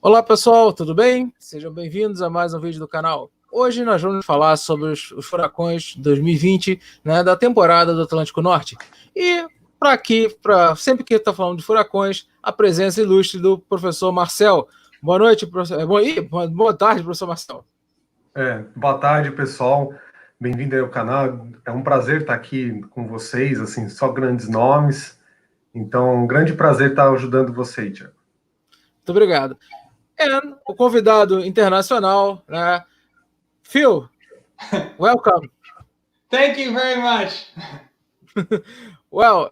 Olá pessoal, tudo bem? Sejam bem-vindos a mais um vídeo do canal. Hoje nós vamos falar sobre os furacões 2020, né, da temporada do Atlântico Norte. E sempre que está falando de furacões, a presença ilustre do professor Marcel. Boa noite, professor. Boa tarde, professor Marcel. Boa tarde, pessoal. Bem-vindo aí ao canal. É um prazer estar aqui com vocês, assim, só grandes nomes. Então, um grande prazer estar ajudando você, Thiago. Muito obrigado. O convidado internacional, né, Phil, welcome. Thank you very much. Well,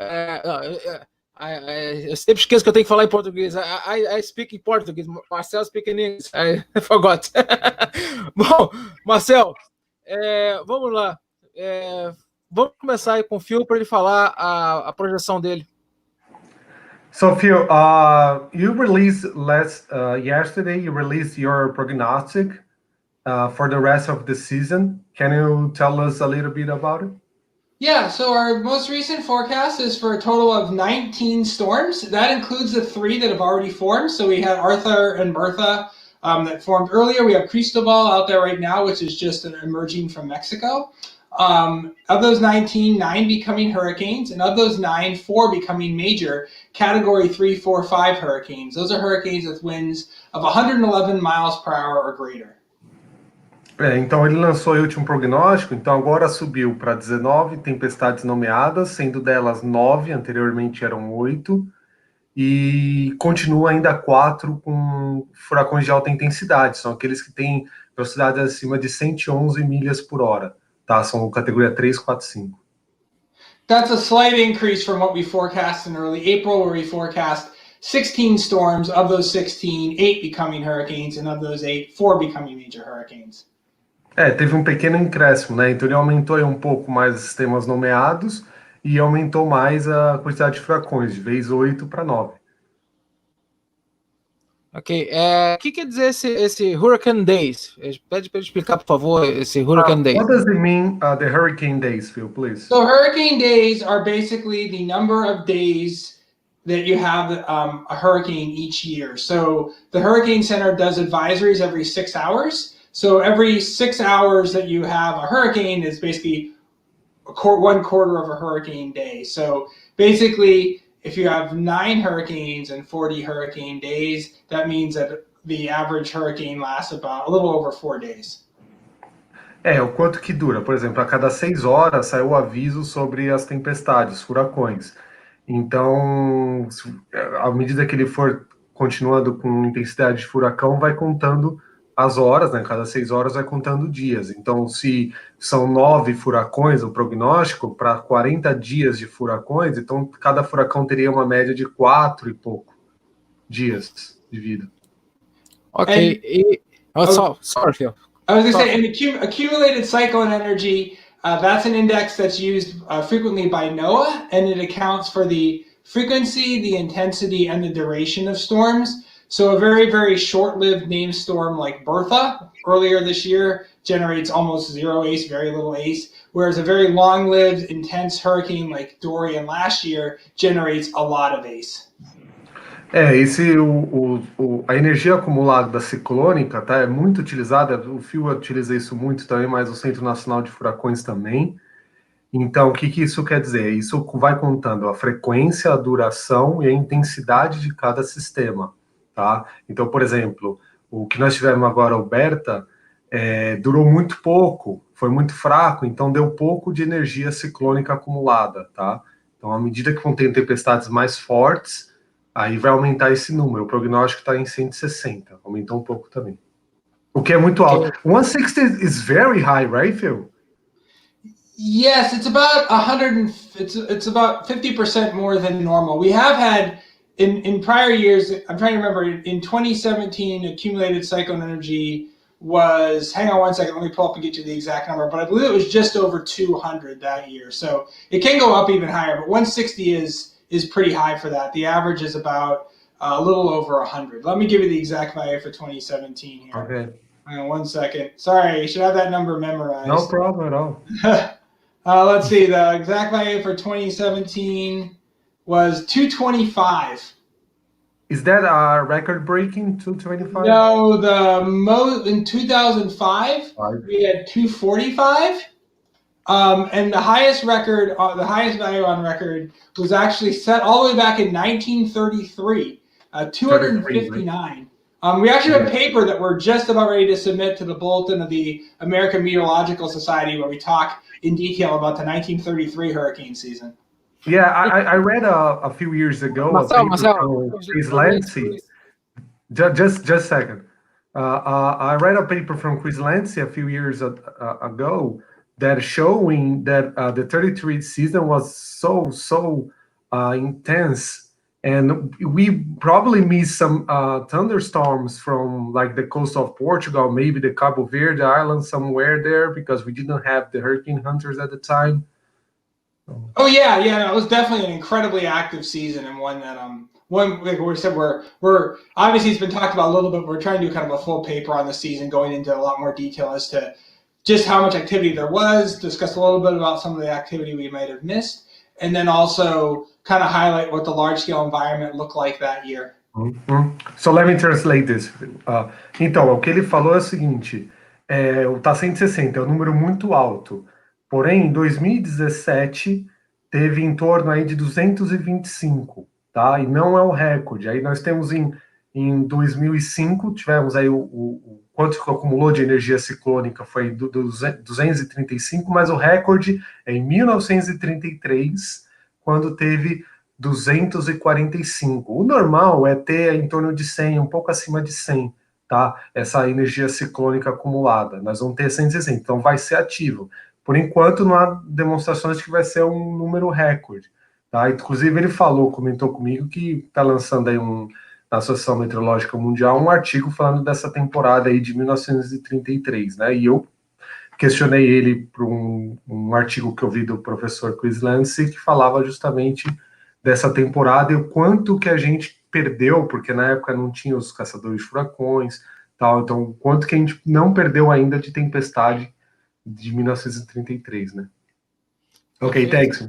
eu sempre esqueço que eu tenho que falar em português. I speak em português. Marcel speak in English. I forgot. Bom, Marcel, vamos lá. Vamos começar aí com o Phil para ele falar a projeção dele. So, Phil, you released yesterday. You released your prognostic for the rest of the season. Can you tell us a little bit about it? Yeah, so our most recent forecast is for a total of 19 storms. That includes the 3 that have already formed. So we had Arthur and Bertha that formed earlier. We have Cristobal out there right now, which is just emerging from Mexico. Of those 19, 9 becoming hurricanes, and of those 9, 4 becoming major category 3, 4, 5 hurricanes. Those are hurricanes with winds of 111 miles per hour or greater. Então ele lançou o último prognóstico, então agora subiu para 19 tempestades nomeadas, sendo delas 9, anteriormente eram 8, e continua ainda 4 com furacões de alta intensidade, são aqueles que têm velocidade acima de 111 milhas por hora, tá? São categoria 3, 4, 5. That's a slight increase from what we forecast in early April, where we forecast 16 storms. Of those 16, 8 becoming hurricanes, and of those 8, 4 becoming major hurricanes. Teve um pequeno incréscimo, né? Então ele aumentou aí um pouco mais os sistemas nomeados e aumentou mais a quantidade de furacões, de vez 8 para 9. Ok. O que quer dizer esse Hurricane Days? Pede para ele explicar, por favor, esse Hurricane Days. What does it mean, the Hurricane Days, Phil, please? So hurricane days are basically the number of days that you have a hurricane each year. So the Hurricane Center does advisories every 6 hours. So every 6 hours that you have a hurricane is basically 1/4 of a hurricane day. So basically, if you have 9 hurricanes and 40 hurricane days, that means that the average hurricane lasts about a little over 4 days. O quanto que dura? Por exemplo, a cada 6 horas sai o aviso sobre as tempestades, furacões. Então, à medida que ele for continuando com intensidade de furacão, vai contando as horas, né? Cada 6 horas vai contando dias. Então, se são 9 furacões, o prognóstico, para 40 dias de furacões, então cada furacão teria uma média de 4 e pouco dias de vida. Ok. Sorry, Phil. I was going to say, and accumulated cyclone energy, that's an index that's used frequently by NOAA, and it accounts for the frequency, the intensity, and the duration of storms. So a very, very short-lived named storm like Bertha earlier this year generates almost 0 ACE, very little ACE, whereas a very long-lived, intense hurricane like Dorian last year generates a lot of ACE. A energia acumulada da ciclônica, tá, é muito utilizada, o Phil utiliza isso muito também, mas o Centro Nacional de Furacões também. Então, o que isso quer dizer? Isso vai contando a frequência, a duração e a intensidade de cada sistema. Tá? Então, por exemplo, o que nós tivemos agora, o Bertha, durou muito pouco, foi muito fraco, então deu pouco de energia ciclônica acumulada. Tá? Então, à medida que vão ter tempestades mais fortes, aí vai aumentar esse número. O prognóstico está em 160, aumentou um pouco também. O que é muito alto. 160 is very high, right, Phil? Yes, it's about 100. It's about 50% more than normal. We have had in prior years. I'm trying to remember. In 2017, accumulated cyclone energy was. Hang on one second. Let me pull up and get you the exact number. But I believe it was just over 200 that year. So it can go up even higher. But 160 is pretty high for that. The average is about a little over 100. Let me give you the exact value for 2017 here. Okay. Hang on one second. Sorry, you should have that number memorized. No problem at all. Let's see, the exact value for 2017 was 225. Is that a record-breaking 225? No, the most in 2005 we had 245, and the highest record, the highest value on record, was actually set all the way back in 1933, 259. We actually have a paper that we're just about ready to submit to the bulletin of the American Meteorological Society, where we talk in detail about the 1933 hurricane season. Yeah, I read a few years ago a paper from Chris Lancey. Just a second. I read a paper from Chris Lancey a few years ago that showing that the 33 season was so intense, and we probably missed some thunderstorms from like the coast of Portugal, maybe the Cabo Verde Island, somewhere there, because we didn't have the hurricane hunters at the time. Oh yeah, no, it was definitely an incredibly active season, and one that like we said, we're obviously it's been talked about a little bit. We're trying to do kind of a full paper on the season, going into a lot more detail as to just how much activity there was, discuss a little bit about some of the activity we might have missed, and then also kind of highlight what the large-scale environment looked like that year. So let me translate this. Então, o que ele falou é o seguinte, tá 160, é um número muito alto. Porém, em 2017, teve em torno aí de 225, tá? E não é o recorde. Aí nós temos em 2005, tivemos aí o quanto que acumulou de energia ciclônica foi 235, mas o recorde é em 1933, quando teve 245. O normal é ter em torno de 100, um pouco acima de 100, tá? Essa energia ciclônica acumulada. Nós vamos ter 160, então vai ser ativo. Por enquanto, não há demonstrações de que vai ser um número recorde. Tá? Inclusive, ele comentou comigo que está lançando aí na Associação Meteorológica Mundial um artigo falando dessa temporada aí de 1933, né? E eu questionei ele por um artigo que eu vi do professor Chris Lancey, que falava justamente dessa temporada e o quanto que a gente perdeu, porque na época não tinha os caçadores de furacões, tal, então o quanto que a gente não perdeu ainda de tempestade de 1933, né? Ok, thanks.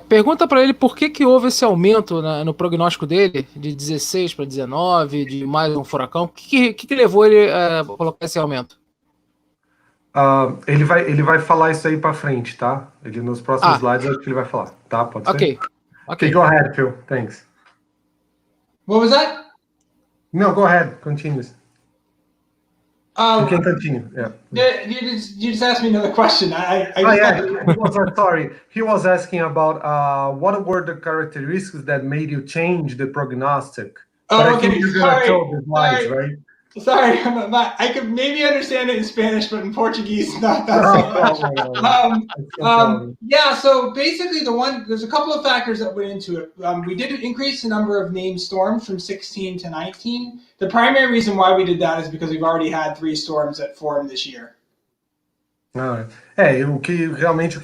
Pergunta para ele por que houve esse aumento no prognóstico dele, de 16 para 19, de mais um furacão. O que levou ele a colocar esse aumento? Ele vai falar isso aí para frente, tá? Ele nos próximos slides acho que ele vai falar, tá? Pode ser? Ok, go ahead, Phil. Thanks. What was that? No, go ahead. Continue. You can continue. Yeah. You just asked me another question. Sorry. He was asking about what were the characteristics that made you change the prognostic. Oh, okay. You're gonna show the slides, right? Sorry, I could maybe understand it in Spanish, but in Portuguese, not that much. Yeah, so basically there's a couple of factors that went into it. We did increase the number of named storms from 16 to 19. The primary reason why we did that is because we've already had 3 storms that formed this year. O que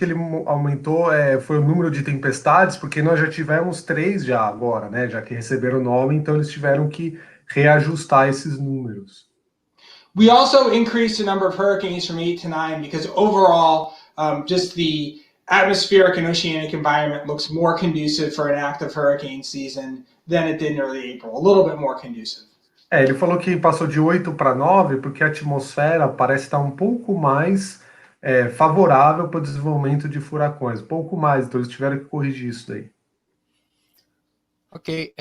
ele aumentou foi o número de tempestades, porque nós já tivemos 3 já agora, né? Já que receberam o nome, então eles tiveram que reajustar esses números. We also increased the number of hurricanes from 8 to 9 because overall, just the atmospheric and oceanic environment looks more conducive for an active hurricane season than it did in early April. A little bit more conducive. Ele falou que passou de 8 para 9 porque a atmosfera parece estar um pouco mais favorável para o desenvolvimento de furacões. Um pouco mais, então eles tiveram que corrigir isso daí. Ok.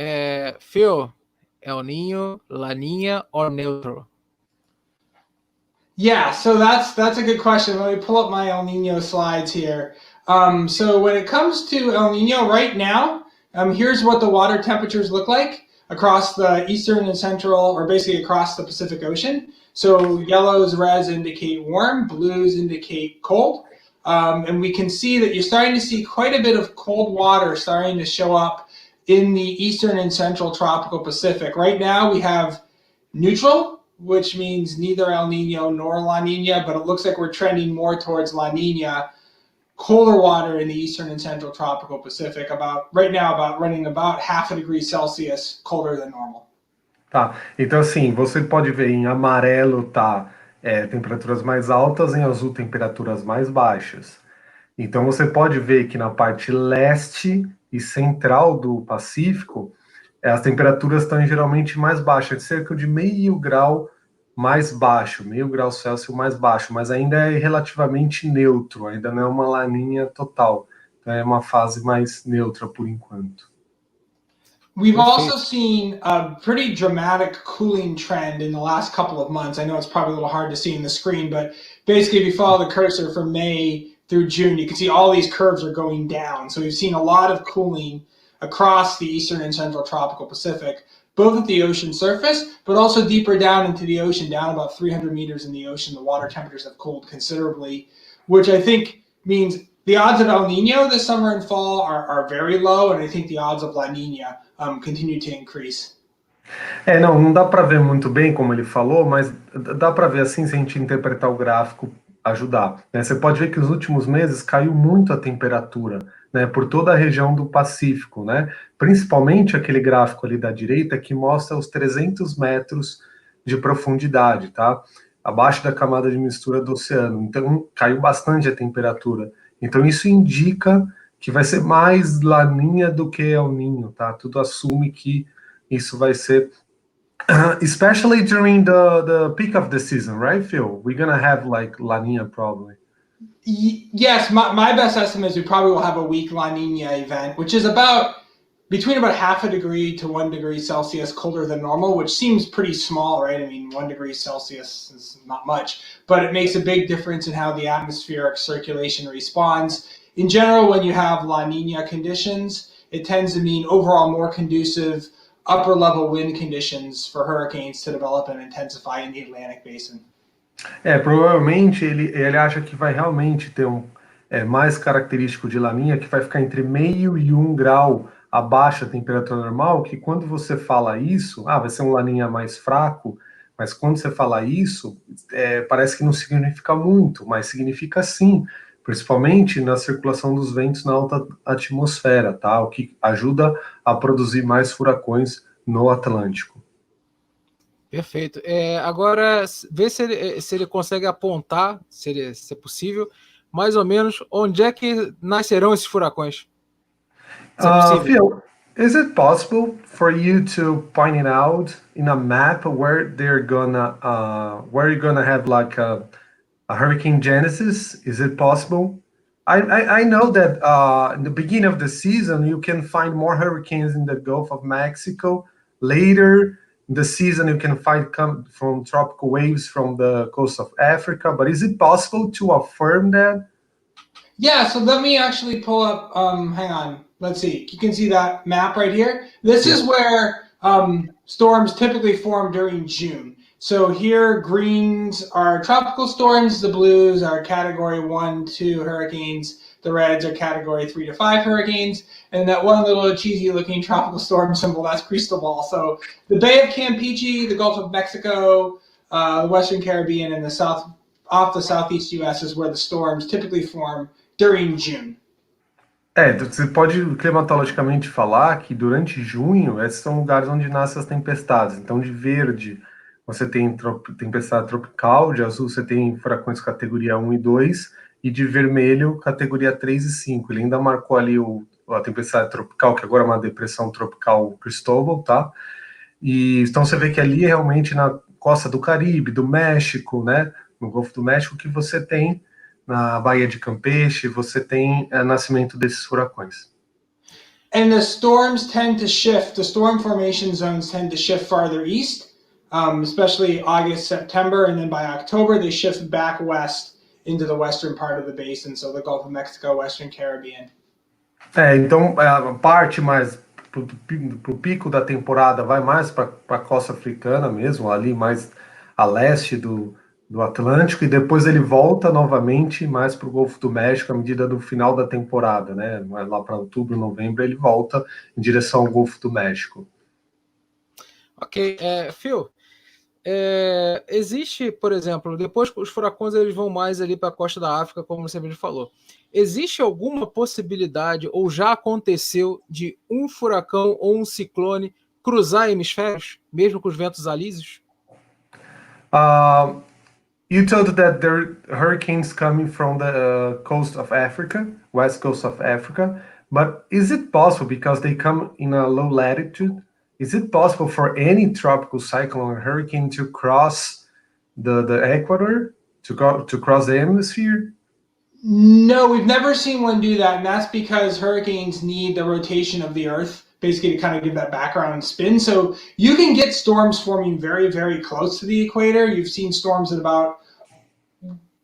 Phil, El Niño, La Niña, or neutral? Yeah, so that's a good question. Let me pull up my El Niño slides here. So when it comes to El Niño right now, here's what the water temperatures look like across the eastern and central, or basically across the Pacific Ocean. So yellows, reds indicate warm, blues indicate cold. And we can see that you're starting to see quite a bit of cold water starting to show up in the eastern and central tropical Pacific. Right now we have neutral, which means neither El Nino nor La Nina, but it looks like we're trending more towards La Nina, colder water in the eastern and central tropical Pacific, right now running about 0.5 degree Celsius colder than normal. Tá, então assim, você pode ver em amarelo temperaturas mais altas, em azul temperaturas mais baixas. Então você pode ver que na parte leste e central do Pacífico, as temperaturas estão geralmente mais baixas, cerca de meio grau mais baixo, meio grau Celsius mais baixo, mas ainda é relativamente neutro, ainda não é uma laninha total. Então é uma fase mais neutra por enquanto. We've also seen a pretty dramatic cooling trend in the last couple of months. I know it's probably a little hard to see in the screen, but basically if you follow the cursor from May through June, you can see all these curves are going down. So we've seen a lot of cooling across the eastern and central tropical Pacific, both at the ocean surface, but also deeper down into the ocean, down about 300 meters in the ocean. The water temperatures have cooled considerably, which I think means the odds of El Nino this summer and fall are very low, and I think the odds of La Nina continue to increase. Não dá para ver muito bem como ele falou, mas dá para ver assim se a gente interpretar o gráfico ajudar. Né? Você pode ver que nos últimos meses caiu muito a temperatura, né, por toda a região do Pacífico, né? Principalmente aquele gráfico ali da direita que mostra os 300 metros de profundidade, tá? Abaixo da camada de mistura do oceano. Então caiu bastante a temperatura. Então isso indica que vai ser mais laninha do que El Niño, tá? Tudo assume que isso vai ser, especially during the peak of the season, right, Phil? We're gonna have like La Niña probably. Yes, my best estimate is we probably will have a weak La Nina event, which is between about 0.5 degree to 1 degree Celsius colder than normal, which seems pretty small, right? I mean, 1 degree Celsius is not much, but it makes a big difference in how the atmospheric circulation responds. In general, when you have La Nina conditions, it tends to mean overall more conducive upper level wind conditions for hurricanes to develop and intensify in the Atlantic Basin. Provavelmente ele acha que vai realmente ter mais característico de laninha, que vai ficar entre meio e 1 grau abaixo da temperatura normal, que quando você fala isso, vai ser um laninha mais fraco, mas quando você fala isso, parece que não significa muito, mas significa sim, principalmente na circulação dos ventos na alta atmosfera, tá? O que ajuda a produzir mais furacões no Atlântico. Perfeito. Agora, vê se ele consegue apontar, se é possível, mais ou menos, onde é que nascerão esses furacões. Phil, is it possible for you to point it out in a map where you're gonna have like a hurricane genesis? Is it possible? I know that in the beginning of the season you can find more hurricanes in the Gulf of Mexico. Later in the season you can find from tropical waves from the coast of Africa. But is it possible to affirm that? Yeah, so let me actually pull up, hang on, let's see. You can see that map right here. This is where storms typically form during June. So here, greens are tropical storms, the blues are category 1, 2 hurricanes, the reds are category 3 to 5 hurricanes, and that one little cheesy looking tropical storm symbol, that's Cristobal. So the Bay of Campeche, the Gulf of Mexico, the Western Caribbean, and off the southeast US is where the storms typically form during June. Você pode climatologicamente falar que durante junho esses são lugares onde nascem as tempestades. Então de verde você tem tempestade tropical, de azul você tem furacões categoria 1 e 2, e de vermelho categoria 3 e 5. Ele ainda marcou ali a tempestade tropical, que agora é uma depressão tropical Cristobal, tá? E então você vê que ali é realmente na costa do Caribe, do México, né? No Golfo do México, que você tem na Baía de Campeche, você tem nascimento desses furacões. And the storms tend to shift, the storm formation zones tend to shift farther east, especially August, September, and then by October they shift back west into the western part of the basin, so the Gulf of Mexico, Western Caribbean. Então a parte mais pro pico da temporada vai mais para a costa africana mesmo, ali mais a leste do Atlântico, e depois ele volta novamente mais para o Golfo do México à medida do final da temporada, né? Lá para outubro, novembro, ele volta em direção ao Golfo do México. Ok, Phil, existe, por exemplo, depois que os furacões eles vão mais ali para a costa da África, como você mesmo falou, existe alguma possibilidade, ou já aconteceu, de um furacão ou um ciclone cruzar hemisférios, mesmo com os ventos alísios? You told that there are hurricanes coming from the coast of Africa, west coast of Africa, but is it possible, because they come in a low latitude, is it possible for any tropical cyclone or hurricane to cross the equator, to cross the hemisphere? No, we've never seen one do that, and that's because hurricanes need the rotation of the Earth, basically to kind of give that background spin. So you can get storms forming very, very close to the equator. You've seen storms at about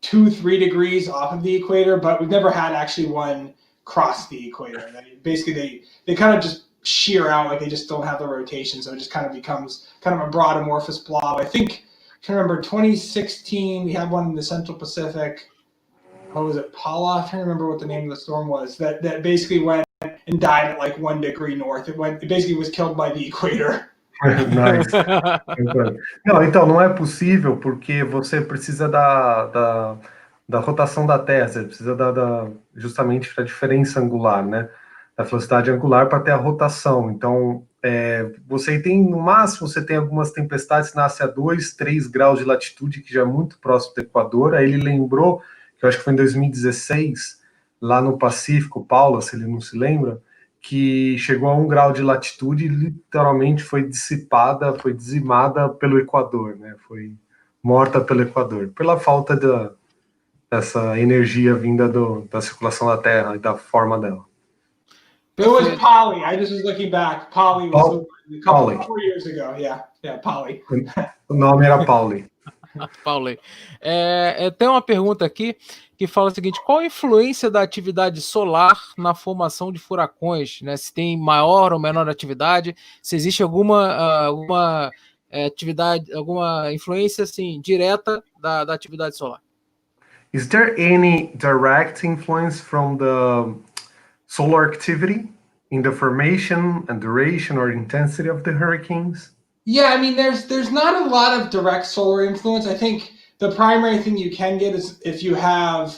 2-3 degrees off of the equator, but we've never had actually one cross the equator. Basically, they kind of just shear out, like they just don't have the rotation, so it just kind of becomes kind of a broad amorphous blob. I think, I can remember 2016, we had one in the Central Pacific. What was it, Paula? I'm trying to remember what the name of the storm was. That basically went and died at like 1 degree north. It basically was killed by the equator. Nice. Não, então, não é possível porque você precisa da rotação da Terra, você precisa justamente da diferença angular, né? Da velocidade angular para ter a rotação. Então, você tem, no máximo, você tem algumas tempestades que nascem a 2, 3 graus de latitude, que já é muito próximo do Equador. Aí ele lembrou, que eu acho que foi em 2016, lá no Pacífico, Paula, se ele não se lembra, que chegou a 1 grau de latitude e literalmente foi dissipada, foi dizimada pelo Equador, né? Foi morta pelo Equador, pela falta dessa energia vinda da circulação da Terra e da forma dela. It was Polly. I just was looking back. Polly was a couple years ago. Yeah, Polly. O nome era Pauli. Pauli. Tem uma pergunta aqui que fala o seguinte: qual a influência da atividade solar na formação de furacões? Né? Se tem maior ou menor atividade, se existe alguma atividade, alguma influência assim, direta da atividade solar? Is there any direct influence from the solar activity in the formation and duration or intensity of the hurricanes? Yeah, I mean, there's not a lot of direct solar influence. I think the primary thing you can get is if you have,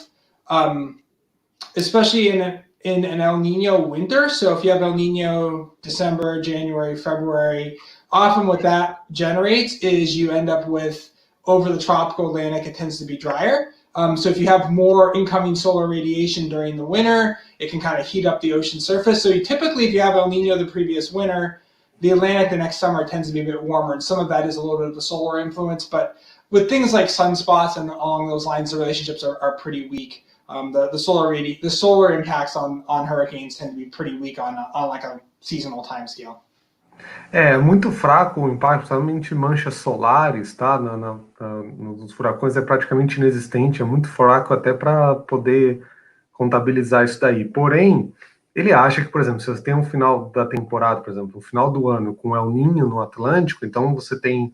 especially in an El Nino winter. So if you have El Nino December, January, February, often what that generates is you end up with, over the tropical Atlantic, it tends to be drier. So if you have more incoming solar radiation during the winter, it can kind of heat up the ocean surface. So typically, if you have El Nino the previous winter, the Atlantic the next summer tends to be a bit warmer, and some of that is a little bit of the solar influence. But with things like sunspots and along those lines, the relationships are pretty weak. The solar impacts on hurricanes tend to be pretty weak on like a seasonal time scale. É muito fraco o impacto, principalmente manchas solares, tá? Nos furacões é praticamente inexistente, é muito fraco até para poder contabilizar isso daí. Porém, ele acha que, por exemplo, se você tem um final da temporada, por exemplo, um final do ano com El Niño no Atlântico, então você tem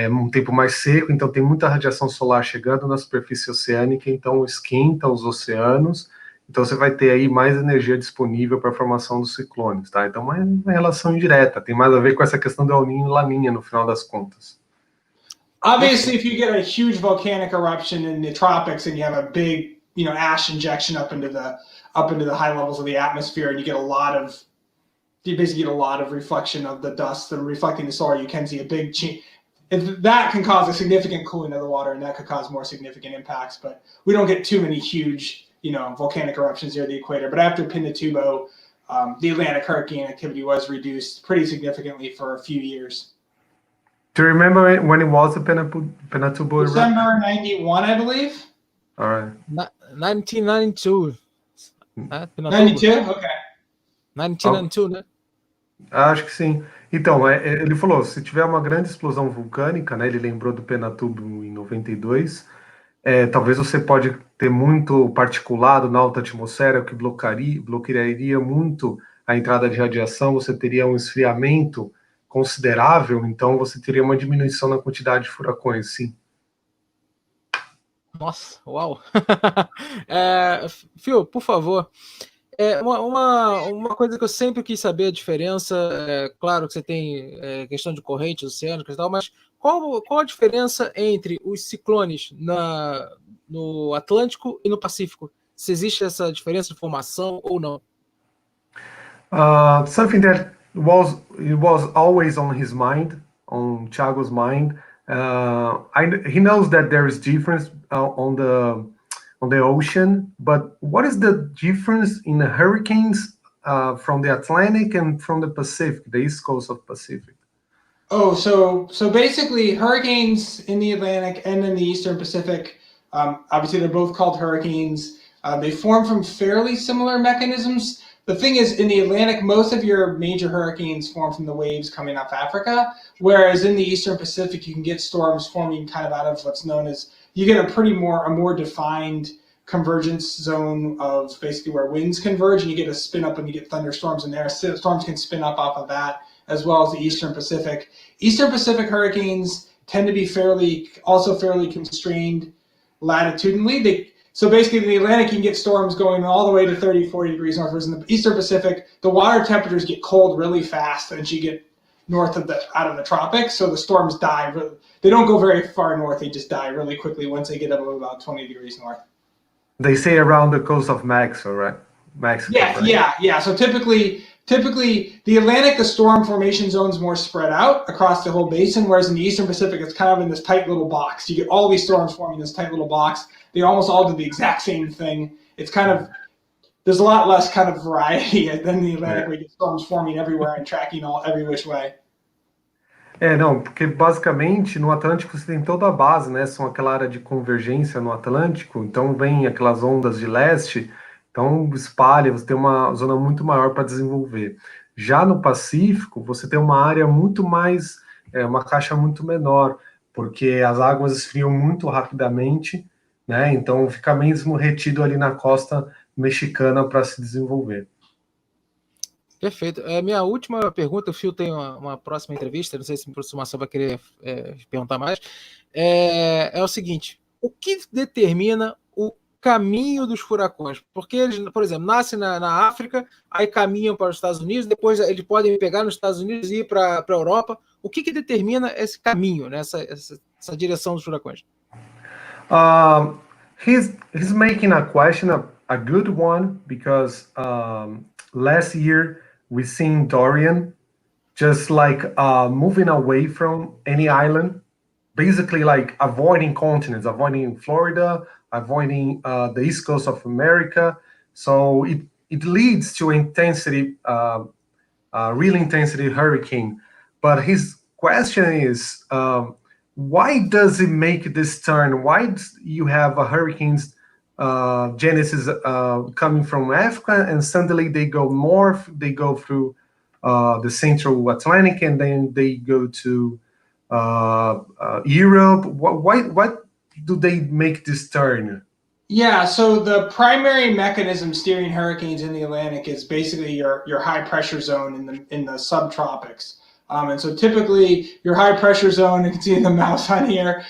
um tempo mais seco, então tem muita radiação solar chegando na superfície oceânica, então esquenta os oceanos, então você vai ter aí mais energia disponível para a formação dos ciclones, tá? Então é uma relação indireta, tem mais a ver com essa questão do El Niño e La Niña no final das contas. Obviously, if you get a huge volcanic eruption in the tropics and you have a big, ash injection up into the high levels of the atmosphere, and you basically get a lot of reflection of the dust and reflecting the solar, you can see a big change. That can cause a significant cooling of the water, and that could cause more significant impacts. But we don't get too many huge, volcanic eruptions near the equator. But after Pinatubo, the Atlantic hurricane activity was reduced pretty significantly for a few years. Do you remember when it was a Pinatubo eruption? December 91, I believe. All right. 1992. 92? Okay. 1992, né? Acho que sim. Então, ele falou, se tiver uma grande explosão vulcânica, né, ele lembrou do Pinatubo em 92, talvez você pode ter muito particulado na alta atmosfera, o que bloquearia muito a entrada de radiação, você teria um esfriamento considerável, então você teria uma diminuição na quantidade de furacões, sim. Nossa, uau! Phil, por favor, uma coisa que eu sempre quis saber a diferença, claro que você tem questão de correntes oceânicas e tal, mas qual a diferença entre os ciclones no Atlântico e no Pacífico? Se existe essa diferença de formação ou não? Something that was always on his mind, on Thiago's mind. He knows that there is difference on the ocean, but what is the difference in the hurricanes from the Atlantic and from the Pacific, the east coast of Pacific? Oh, so basically hurricanes in the Atlantic and in the Eastern Pacific, obviously they're both called hurricanes. They form from fairly similar mechanisms. The thing is, in the Atlantic, most of your major hurricanes form from the waves coming off Africa, whereas in the Eastern Pacific, you can get storms forming kind of out of what's known as, you get a more defined convergence zone of basically where winds converge, and you get a spin up when you get thunderstorms in there. Storms can spin up off of that, as well as the Eastern Pacific. Eastern Pacific hurricanes tend to be fairly constrained latitudinally. So basically, in the Atlantic, you can get storms going all the way to 30, 40 degrees north. Whereas in the Eastern Pacific, the water temperatures get cold really fast as you get north of out of the tropics. So the storms die. They don't go very far north. They just die really quickly once they get up about 20 degrees north. They say around the coast of Mexico, right? Mexico. Yeah, right? yeah. So typically, the Atlantic, the storm formation zone is more spread out across the whole basin, whereas in the Eastern Pacific, it's kind of in this tight little box. You get all these storms forming in this tight little box. They almost all do the exact same thing. It's kind of, there's a lot less kind of variety than the Atlantic, where you get storms forming everywhere and tracking every which way. Não, porque basicamente no Atlântico você tem toda a base, né? São aquela área de convergência no Atlântico, então vem aquelas ondas de leste, então espalha, você tem uma zona muito maior para desenvolver. Já no Pacífico, você tem uma área muito mais, uma caixa muito menor, porque as águas esfriam muito rapidamente, né? Então fica mesmo retido ali na costa mexicana para se desenvolver. Perfeito. Minha última pergunta, o Phil tem uma próxima entrevista, não sei se o professor Marcel vai querer perguntar mais, é o seguinte: o que determina o caminho dos furacões? Porque eles, por exemplo, nascem na África, aí caminham para os Estados Unidos, depois eles podem pegar nos Estados Unidos e ir para a Europa. O que determina esse caminho, né, essa direção dos furacões? He's making a question, a good one, because last year we seen Dorian just like moving away from any island, basically like avoiding continents, avoiding Florida, avoiding the east coast of America. So it leads to intensity, real intensity hurricane. But his question is, why does it make this turn? Why you have a hurricane's genesis coming from Africa, and suddenly they go north, they go through the central Atlantic, and then they go to Europe? What do they make this turn? Yeah, so the primary mechanism steering hurricanes in the Atlantic is basically your high pressure zone in the subtropics. And so typically your high pressure zone, you can see the mouse on here,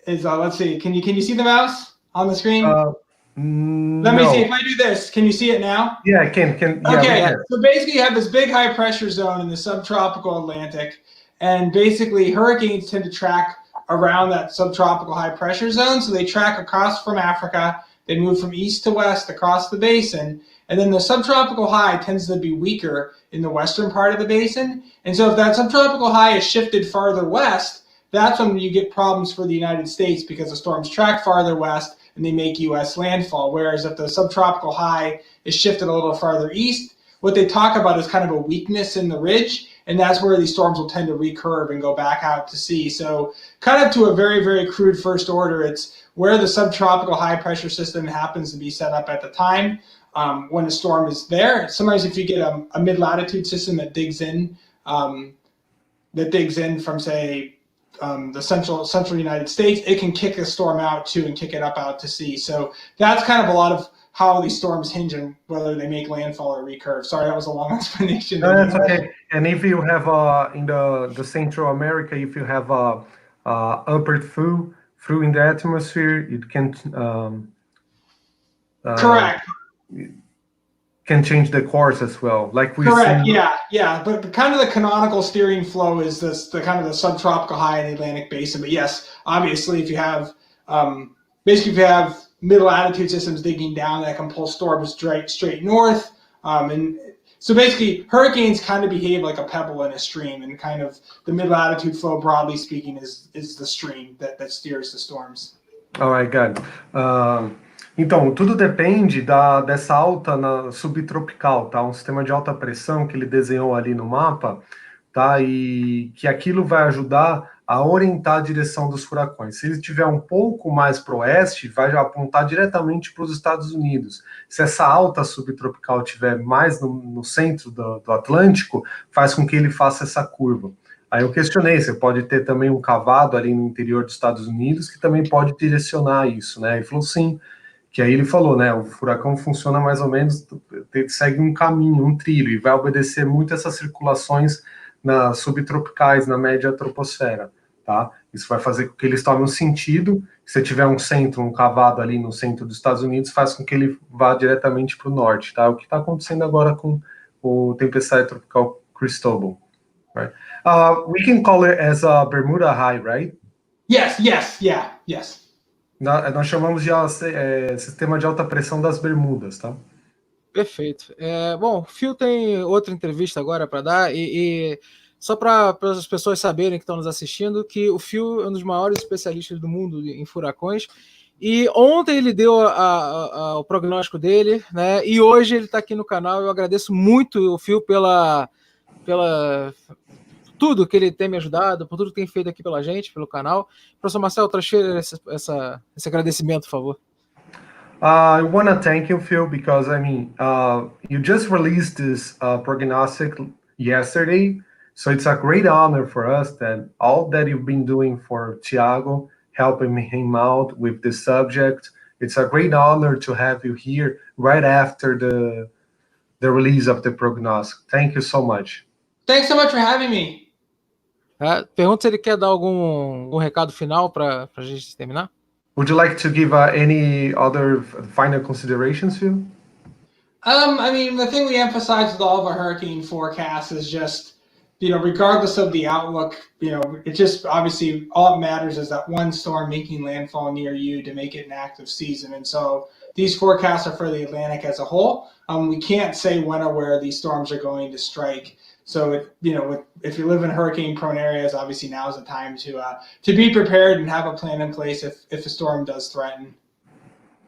is, let's see, can you see the mouse on the screen? Let me see, if I do this, can you see it now? Yeah, I can. Yeah, okay, so basically you have this big high pressure zone in the subtropical Atlantic, and basically hurricanes tend to track around that subtropical high pressure zone. So they track across from Africa, they move from east to west across the basin, and then the subtropical high tends to be weaker in the western part of the basin. And so if that subtropical high is shifted farther west, that's when you get problems for the United States, because the storms track farther west and they make U.S. landfall. Whereas if the subtropical high is shifted a little farther east, what they talk about is kind of a weakness in the ridge, and that's where these storms will tend to recurve and go back out to sea. So kind of to a very, very crude first order, it's where the subtropical high pressure system happens to be set up at the time when the storm is there. Sometimes if you get a mid-latitude system that digs in from, say, the central United States, it can kick a storm out too and kick it up out to sea. So that's kind of a lot of how these storms hinge on whether they make landfall or recurve. Sorry, that was a long explanation. No, that's okay. And if you have in the Central America, if you have upward flow in the atmosphere, it can correct. Can change the course as well, like we correct. See. Yeah. But kind of the canonical steering flow is the kind of the subtropical high in the Atlantic basin. But yes, obviously, if you have if you have middle latitude systems digging down, that can pull storms straight north. And so basically, hurricanes kind of behave like a pebble in a stream, and kind of the mid latitude flow, broadly speaking, is the stream that steers the storms. All right, good. Então, tudo depende dessa alta subtropical, tá? Um sistema de alta pressão que ele desenhou ali no mapa, tá? E que aquilo vai ajudar a orientar a direção dos furacões. Se ele estiver um pouco mais para o oeste, vai apontar diretamente para os Estados Unidos. Se essa alta subtropical estiver mais no centro do Atlântico, faz com que ele faça essa curva. Aí eu questionei, você pode ter também um cavado ali no interior dos Estados Unidos que também pode direcionar isso, né? Ele falou sim, que aí ele falou, né, o furacão funciona mais ou menos, segue um caminho, um trilho, e vai obedecer muito essas circulações nas subtropicais, na média troposfera, tá? Isso vai fazer com que eles tomem um sentido. Se tiver um centro, um cavado ali no centro dos Estados Unidos, faz com que ele vá diretamente para o norte, tá? O que está acontecendo agora com o tempestade tropical Cristobal, right? We can call it as a Bermuda High, right? Yes, yes. Nós chamamos de sistema de alta pressão das Bermudas, tá? Perfeito. Bom, o Phil tem outra entrevista agora para dar, e só para as pessoas saberem que estão nos assistindo, que o Phil é um dos maiores especialistas do mundo em furacões, e ontem ele deu o prognóstico dele, né? E hoje ele está aqui no canal. Eu agradeço muito o Phil pela tudo que ele tem me ajudado, por tudo que tem feito aqui pela gente, pelo canal. Professor Marcel, transfira esse agradecimento, por favor. I want to thank you, Phil, because I mean, you just released this prognostic yesterday, so it's a great honor for us that all that you've been doing for Thiago, helping him out with this subject. It's a great honor to have you here right after the release of the prognostic. Thank you so much. Thanks so much for having me. Pergunta se ele quer dar algum recado final para a gente terminar. Would you like to give any other final considerations, Phil? I mean, the thing we emphasize with all of our hurricane forecasts is just, regardless of the outlook, it just obviously all it matters is that one storm making landfall near you to make it an active season. And so these forecasts are for the Atlantic as a whole. We can't say when or where these storms are going to strike. So, if you live in hurricane-prone areas, obviously now is the time to be prepared and have a plan in place if a storm does threaten.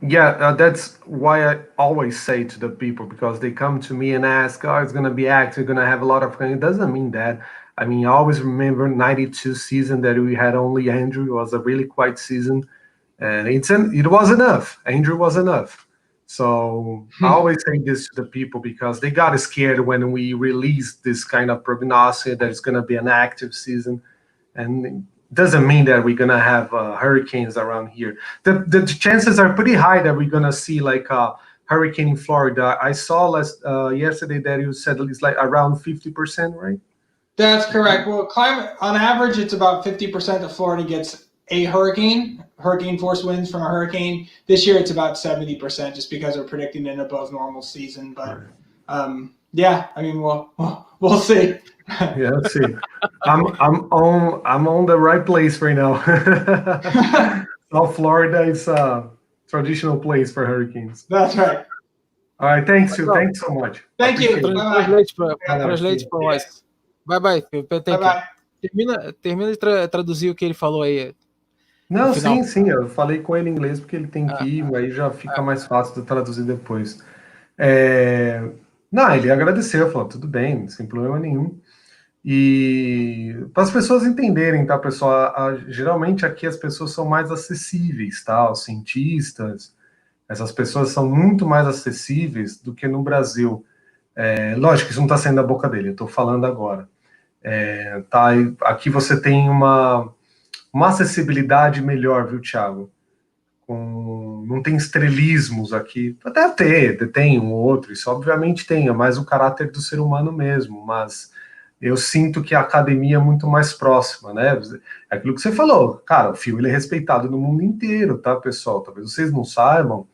Yeah, that's why I always say to the people, because they come to me and ask, oh, it's going to be active, going to have a lot of rain. It doesn't mean that. I mean, I always remember 92 season that we had only Andrew. It was a really quiet season, and it was enough. Andrew was enough. So I always say this to the people because they got scared when we released this kind of prognosis that it's going to be an active season. And it doesn't mean that we're going to have hurricanes around here. The chances are pretty high that we're going to see like a hurricane in Florida. I saw yesterday that you said it's like around 50%, right? That's correct. Well, climate on average, it's about 50% of Florida gets a hurricane force winds from a hurricane. This year it's about 70% just because we're predicting an above normal season. But yeah, I mean we'll see. Yeah, let's see. I'm on the right place right now. South Florida is a traditional place for hurricanes. That's right. All right, thanks you. Thanks so much. Thank you. Translate for us. Bye. Bye. Termina de traduzir o que ele falou aí. Não, sim, eu falei com ele em inglês porque ele tem que ir, aí já fica mais fácil de traduzir depois. Não, ele agradeceu, falou, tudo bem, sem problema nenhum. E para as pessoas entenderem, tá, pessoal? Geralmente aqui as pessoas são mais acessíveis, tá? Os cientistas, essas pessoas são muito mais acessíveis do que no Brasil. Lógico, isso não está saindo da boca dele, eu estou falando agora. Tá? Aqui você tem uma acessibilidade melhor, viu, Thiago? Não tem estrelismos aqui. Até tem um ou outro, isso obviamente tem, é mais o caráter do ser humano mesmo, mas eu sinto que a academia é muito mais próxima, né? É aquilo que você falou, cara, o Phil ele é respeitado no mundo inteiro, tá, pessoal? Talvez vocês não saibam,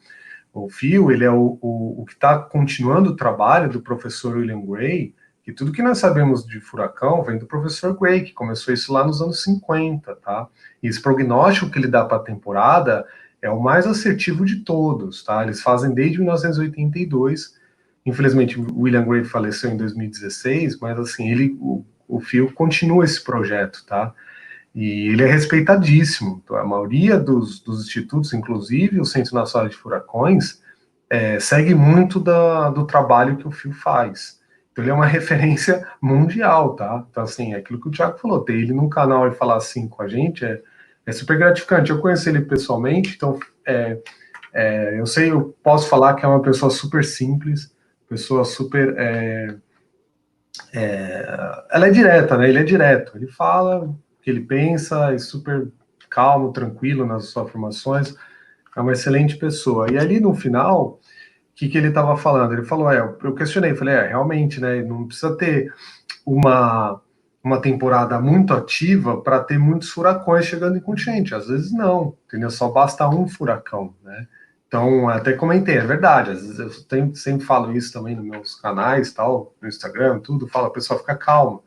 o Phil ele é o que está continuando o trabalho do professor William Gray, que tudo que nós sabemos de furacão vem do professor Gray, que começou isso lá nos anos 50, tá? E esse prognóstico que ele dá para a temporada é o mais assertivo de todos, tá? Eles fazem desde 1982. Infelizmente, o William Gray faleceu em 2016, mas assim, o Phil continua esse projeto, tá? E ele é respeitadíssimo. Então, a maioria dos institutos, inclusive o Centro Nacional de Furacões, segue muito do trabalho que o FIU faz. Então, ele é uma referência mundial, tá? Então, assim, é aquilo que o Thiago falou, ter ele no canal e falar assim com a gente é super gratificante. Eu conheci ele pessoalmente, então eu posso falar que é uma pessoa super simples, pessoa super... ela é direta, né? Ele é direto, ele fala o que ele pensa, é super calmo, tranquilo nas suas afirmações, é uma excelente pessoa. E ali no final, o que ele estava falando? Ele falou, eu questionei, falei, realmente, né? Não precisa ter uma temporada muito ativa para ter muitos furacões chegando em continente. Às vezes não, entendeu? Só basta um furacão, né? Então, até comentei, é verdade, às vezes eu sempre falo isso também nos meus canais, tal, no Instagram, tudo, falo, a pessoa fica calma,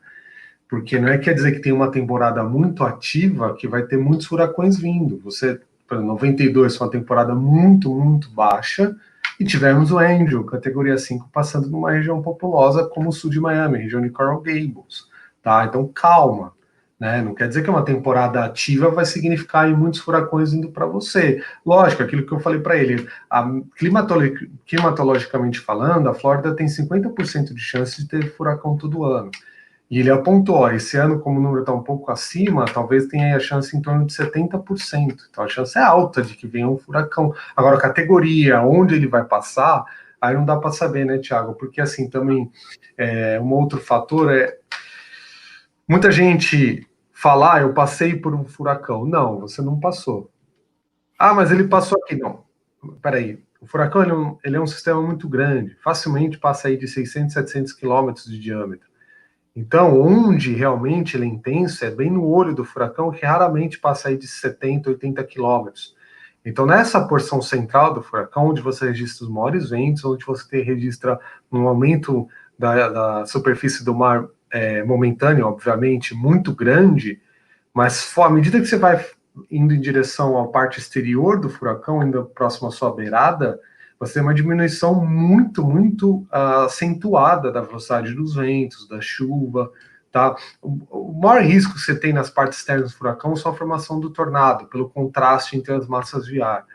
porque não quer dizer que tem uma temporada muito ativa que vai ter muitos furacões vindo. Você, por exemplo, 92 foi uma temporada muito, muito baixa, e tivemos o Angel, categoria 5, passando numa região populosa como o sul de Miami, região de Coral Gables, tá? Então, calma, né? Não quer dizer que uma temporada ativa vai significar muitos furacões indo para você. Lógico, aquilo que eu falei para ele, climatologicamente falando, a Flórida tem 50% de chance de ter furacão todo ano. E ele apontou, esse ano, como o número está um pouco acima, talvez tenha a chance em torno de 70%. Então a chance é alta de que venha um furacão. Agora, a categoria, onde ele vai passar, aí não dá para saber, né, Thiago? Porque assim, também, um outro fator muita gente fala, eu passei por um furacão. Não, você não passou. Ah, mas ele passou aqui. Não, peraí. O furacão ele é um sistema muito grande, facilmente passa aí de 600, 700 quilômetros de diâmetro. Então, onde realmente ele é intenso é bem no olho do furacão, que raramente passa aí de 70, 80 quilômetros. Então, nessa porção central do furacão, onde você registra os maiores ventos, onde você registra um aumento da superfície do mar momentâneo, obviamente, muito grande, mas à medida que você vai indo em direção à parte exterior do furacão, indo próximo à sua beirada, você tem uma diminuição muito, muito acentuada da velocidade dos ventos, da chuva, tá? O maior risco que você tem nas partes externas do furacão é a formação do tornado, pelo contraste entre as massas de ar,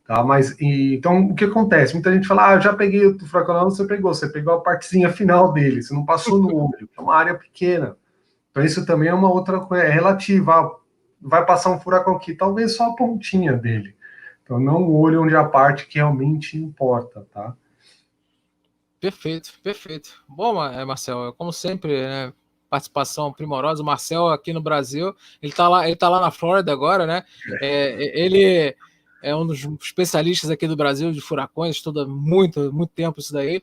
tá? Então, o que acontece? Muita gente fala, eu já peguei o furacão. Não, você pegou a partezinha final dele, você não passou no olho, é uma área pequena. Então, isso também é uma outra coisa, é relativa. Vai passar um furacão aqui, talvez só a pontinha dele. Então, não o olho onde a parte que realmente importa, tá? Perfeito, perfeito. Bom, Marcel, como sempre, né, participação primorosa. O Marcel aqui no Brasil, ele tá lá na Flórida agora, né? Ele é um dos especialistas aqui do Brasil de furacões, estuda muito, muito tempo isso daí.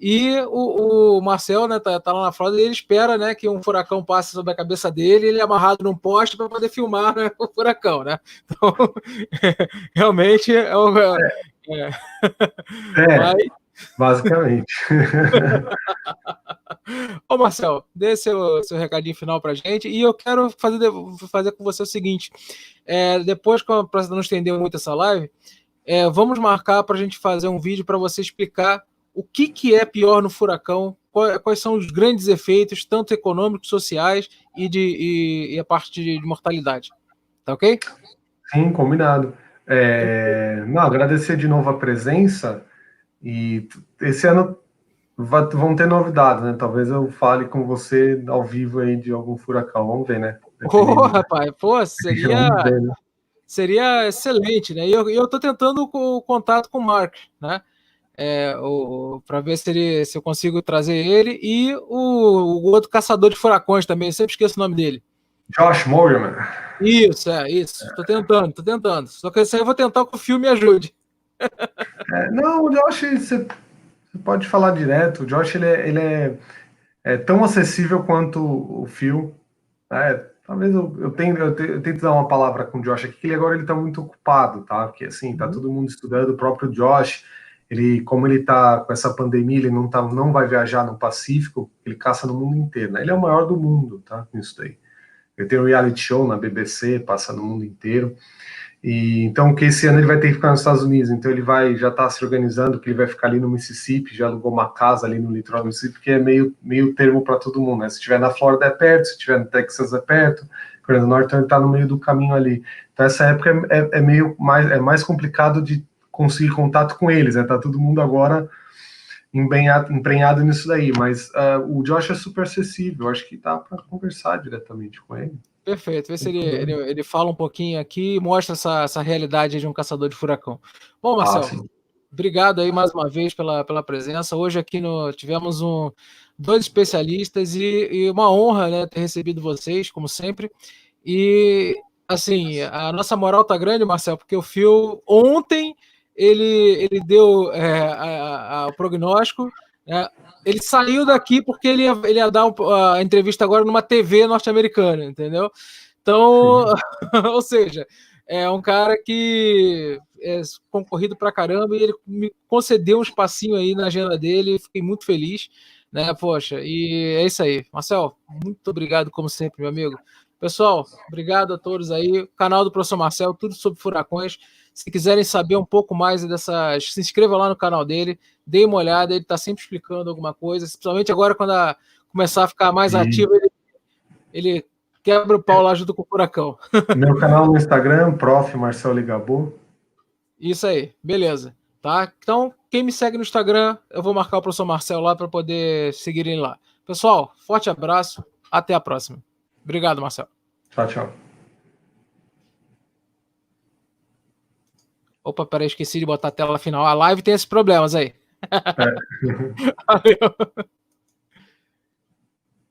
E o Marcel, né, tá lá na Flórida e ele espera, né, que um furacão passe sobre a cabeça dele, ele é amarrado num poste para poder filmar, né, o furacão, né? Então, realmente mas... basicamente. Ô Marcel, dê seu recadinho final pra gente e eu quero fazer com você o seguinte, depois, para não estender muito essa live, vamos marcar para a gente fazer um vídeo para você explicar o que é pior no furacão, quais são os grandes efeitos, tanto econômicos, sociais e a parte de mortalidade. Tá ok? Sim, combinado. Não, agradecer de novo a presença, e esse ano vão ter novidades, né? Talvez eu fale com você ao vivo aí de algum furacão, vamos ver, né? Rapaz, pô, seria excelente, né? E eu tô tentando o contato com o Mark, né? Para ver se eu consigo trazer ele e o outro caçador de furacões também, eu sempre esqueço o nome dele. Josh Morgan. Isso. Tô tentando. Só que isso aí eu vou tentar que o filme ajude. Não, o Josh, você pode falar direto. O Josh, ele é tão acessível quanto o Phil. Talvez eu tento dar uma palavra com o Josh aqui, que ele tá muito ocupado, tá? Porque, assim, tá todo mundo estudando. O próprio Josh, como ele tá com essa pandemia, ele não vai viajar no Pacífico, ele caça no mundo inteiro, né? Ele é o maior do mundo, tá? Nisso daí. Ele tem um reality show na BBC, passa no mundo inteiro. Então, que esse ano ele vai ter que ficar nos Estados Unidos, então ele já está se organizando, que ele vai ficar ali no Mississippi, já alugou uma casa ali no litoral do Mississippi, que é meio termo para todo mundo, né? Se estiver na Flórida é perto, se estiver no Texas é perto, Grande do Norte está no meio do caminho ali. Então essa época é mais complicado de conseguir contato com eles, né? Tá todo mundo agora emprenhado nisso daí, mas o Josh é super acessível, acho que dá para conversar diretamente com ele. Perfeito, vê se ele fala um pouquinho aqui e mostra essa realidade de um caçador de furacão. Bom, Marcel, obrigado aí mais uma vez pela presença. Hoje aqui tivemos dois especialistas e uma honra, né, ter recebido vocês, como sempre. E, assim, a nossa moral tá grande, Marcel, porque o Phil, ontem, ele deu o prognóstico, né? Ele saiu daqui porque ele ia dar a entrevista agora numa TV norte-americana, entendeu? Então, ou seja, é um cara que é concorrido pra caramba e ele me concedeu um espacinho aí na agenda dele, fiquei muito feliz, né? Poxa, e é isso aí. Marcel, muito obrigado, como sempre, meu amigo. Pessoal, obrigado a todos aí. Canal do Professor Marcel, tudo sobre furacões. Se quiserem saber um pouco mais dessas, se inscreva lá no canal dele, dê uma olhada, ele está sempre explicando alguma coisa, principalmente agora quando começar a ficar mais ativo, ele quebra o pau lá junto com o furacão. Meu canal no Instagram, Prof Marcel Ligabo. Isso aí, beleza. Tá? Então, quem me segue no Instagram, eu vou marcar o professor Marcel lá para poder seguirem lá. Pessoal, forte abraço, até a próxima. Obrigado, Marcel. Tchau, tchau. Opa, peraí, esqueci de botar a tela final. A live tem esses problemas aí. É. Valeu.